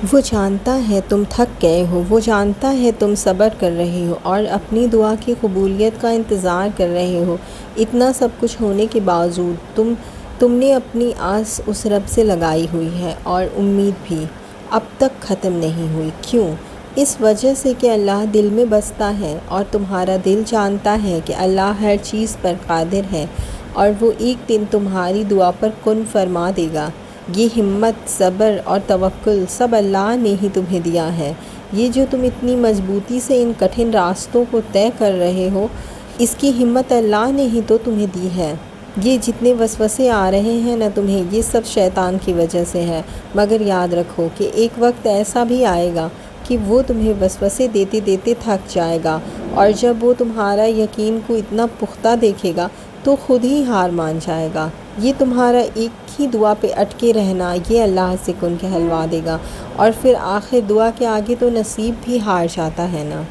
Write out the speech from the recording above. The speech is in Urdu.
وہ جانتا ہے تم تھک گئے ہو، وہ جانتا ہے تم صبر کر رہے ہو اور اپنی دعا کی قبولیت کا انتظار کر رہے ہو۔ اتنا سب کچھ ہونے کے باوجود تم نے اپنی آس اس رب سے لگائی ہوئی ہے، اور امید بھی اب تک ختم نہیں ہوئی۔ کیوں؟ اس وجہ سے کہ اللہ دل میں بستا ہے، اور تمہارا دل جانتا ہے کہ اللہ ہر چیز پر قادر ہے، اور وہ ایک دن تمہاری دعا پر کن فرما دے گا۔ یہ ہمت، صبر اور توکل سب اللہ نے ہی تمہیں دیا ہے۔ یہ جو تم اتنی مضبوطی سے ان کٹھن راستوں کو طے کر رہے ہو، اس کی ہمت اللہ نے ہی تو تمہیں دی ہے۔ یہ جتنے وسوسے آ رہے ہیں نا تمہیں، یہ سب شیطان کی وجہ سے ہے، مگر یاد رکھو کہ ایک وقت ایسا بھی آئے گا کہ وہ تمہیں وسوسے دیتے دیتے تھک جائے گا، اور جب وہ تمہارا یقین کو اتنا پختہ دیکھے گا تو خود ہی ہار مان جائے گا۔ یہ تمہارا ایک ہی دعا پہ اٹکے رہنا، یہ اللہ سے کن کہلوا دے گا، اور پھر آخر دعا کے آگے تو نصیب بھی ہار جاتا ہے نا۔